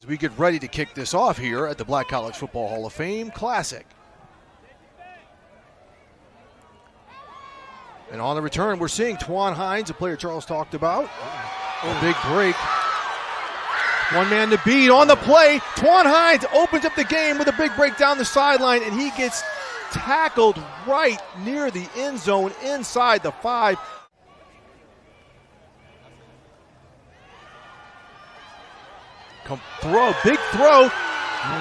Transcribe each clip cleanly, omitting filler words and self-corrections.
We get ready to kick this off here at the Black College Football Hall of Fame Classic. And on the return, we're seeing Twan Hines, a player Charles talked about. A big break. One man to beat on the play. Twan Hines opens up the game with a big break down the sideline, and he gets tackled right near the end zone inside the 5. Throw, big throw.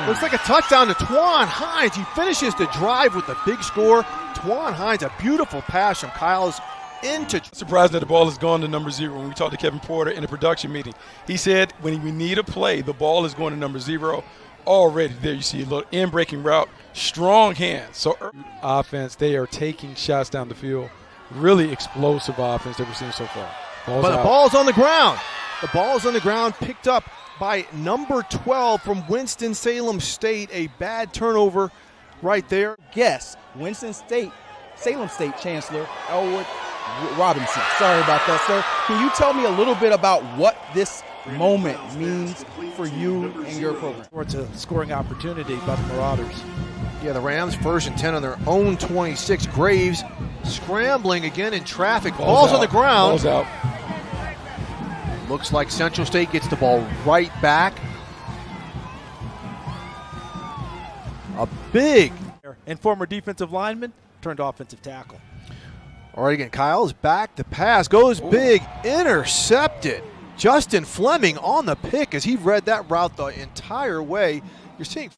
Looks like a touchdown to Twan Hines. He finishes the drive with a big score. Twan Hines, a beautiful pass from Kyle's into. Surprised that the ball is gone to number 0. When we talked to Kevin Porter in the production meeting, he said when we need a play, the ball is going to number 0. Already there you see a little in-breaking route, strong hands. So offense, they are taking shots down the field. Really explosive offense that we're seeing so far. But the ball's on the ground. The ball's on the ground, picked up by number 12 from Winston-Salem State. A bad turnover right there. Guess, Winston-Salem State Chancellor Elwood Robinson. Sorry about that, sir. Can you tell me a little bit about what this moment means for you and your program? It's a scoring opportunity by the Marauders. Yeah, the Rams 1st and 10 on their own 26. Graves scrambling again in traffic. Ball's on the ground. Ball's out. Looks like Central State gets the ball right back. A big. And former defensive lineman turned offensive tackle. All right, again, Kyle's back. The pass goes big, intercepted. Justin Fleming on the pick as he read that route the entire way. You're seeing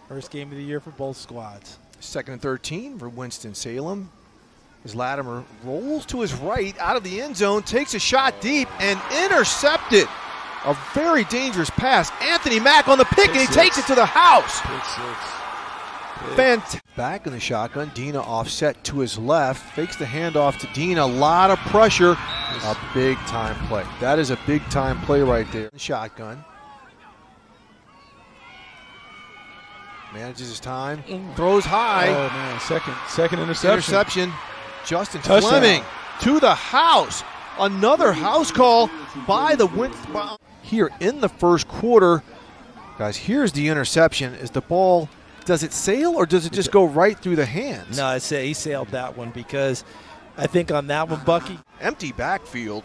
first game of the year for both squads. 2nd and 13 for Winston-Salem. As Latimer rolls to his right out of the end zone, takes a shot deep and intercepted. A very dangerous pass. Anthony Mack on the pick, and he takes it to the house. Fantastic. Back in the shotgun, Dina offset to his left, fakes the handoff to Dina. A lot of pressure. A big-time play. That is a big-time play right there. Shotgun. Manages his time. Throws high. Oh, man. Second interception. Justin Touchdown. Fleming to the house. Another house call by the Winston. Here in the first quarter. Guys, here's the interception. Is the ball, does it sail or does it just go right through the hands? No, I'd say he sailed that one because I think on that one, Bucky. Empty backfield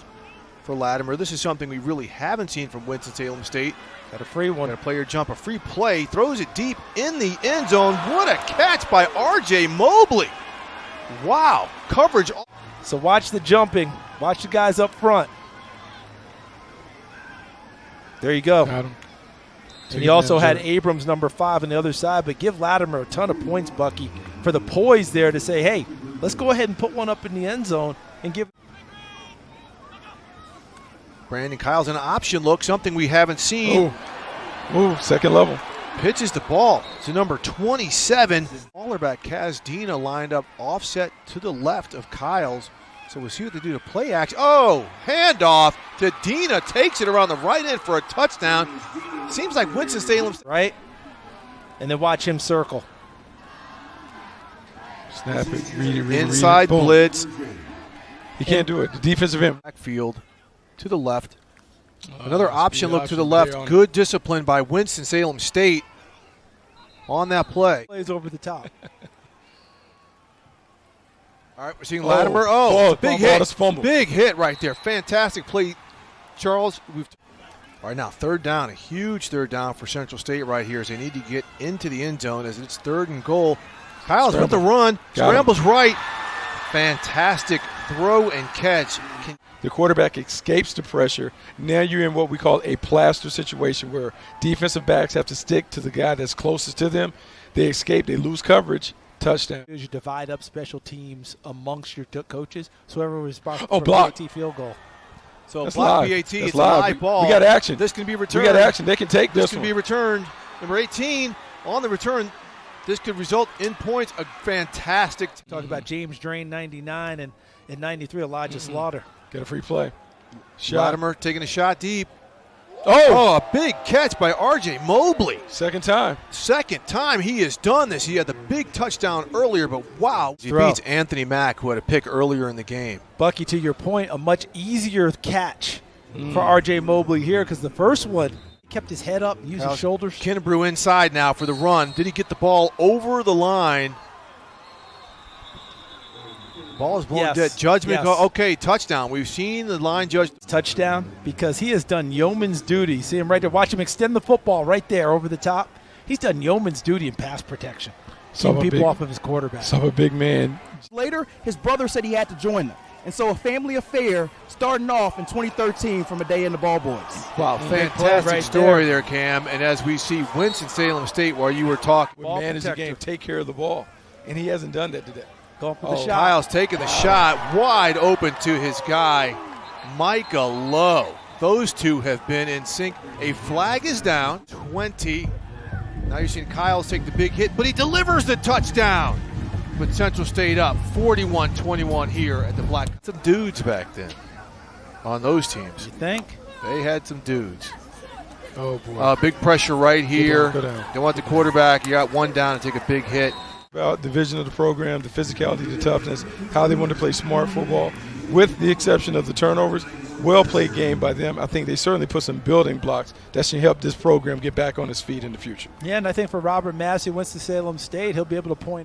for Latimer. This is something we really haven't seen from Winston-Salem State. Got a free one. Got a player jump, a free play, throws it deep in the end zone. What a catch by R.J. Mobley. Wow, coverage. So watch the jumping. Watch the guys up front. There you go. Got him. And he also had Abrams, number 5, on the other side. But give Latimer a ton of points, Bucky, for the poise there to say, hey, let's go ahead and put one up in the end zone and give. Brandon Kyle's an option look, something we haven't seen. Ooh, second level. Pitches the ball to number 27. Ballerback Kaz Dina lined up offset to the left of Kyle's. So we'll see what they do to play action. Oh, handoff to Dina. Takes it around the right end for a touchdown. Seems like Winston-Salem's right. And then watch him circle. Snap it. Read it. Inside Boom. blitz. He can't do it. The defensive end. Backfield to the left. Another option look to the left. Good discipline by Winston-Salem State on that play. Plays over the top. All right, we're seeing Latimer. Big hit. Big hit right there. Fantastic play, Charles. All right, now 3rd down. A huge 3rd down for Central State right here as they need to get into the end zone as it's 3rd and goal. Kyle's with the run. Scrambles right. Fantastic throw and catch. The quarterback escapes the pressure. Now you're in what we call a plaster situation where defensive backs have to stick to the guy that's closest to them. They escape. They lose coverage. Touchdown. You divide up special teams amongst your coaches, so everyone was responsible for block. PAT field goal. So that's block live. PAT. That's It's live. a live ball. We got action. This can be returned. We got action. They can take this can be returned. Number 18 on the return. This could result in points. A fantastic. Talk about James Drain, 99, and in 93, Elijah Slaughter. Get a free play. Latimer taking a shot deep. Oh, a big catch by R.J. Mobley. Second time he has done this. He had the big touchdown earlier, but wow. He beats Anthony Mack, who had a pick earlier in the game. Bucky, to your point, a much easier catch for R.J. Mobley here because the first one, Kept his head up, used his shoulders. Kennebrew inside now for the run. Did he get the ball over the line? Ball is blown dead. Judgment. Yes. Okay, touchdown. We've seen the line judge. Touchdown because he has done yeoman's duty. See him right there. Watch him extend the football right there over the top. He's done yeoman's duty in pass protection. Keeping people off of his quarterback. So a big man. Later, his brother said he had to join them. And so a family affair starting off in 2013 from a day in the Ball Boys. Wow, fantastic story there, Cam. And as we see Winston-Salem State, while you were talking. Would manage the game, take care of the ball. And he hasn't done that today. Going for the shot. Kyle's taking the shot wide open to his guy, Micah Lowe. Those two have been in sync. A flag is down, 20. Now you're seeing Kyle's take the big hit, but he delivers the touchdown. But Central State up 41-21 here at the Black. Some dudes back then on those teams. You think? They had some dudes. Oh, boy. Big pressure right here. Go down. They want the quarterback. You got one down and take a big hit. About the vision of the program, the physicality, the toughness, how they want to play smart football, with the exception of the turnovers. Well-played game by them. I think they certainly put some building blocks that should help this program get back on its feet in the future. Yeah, and I think for Robert Massey, Winston-Salem State, he'll be able to point out.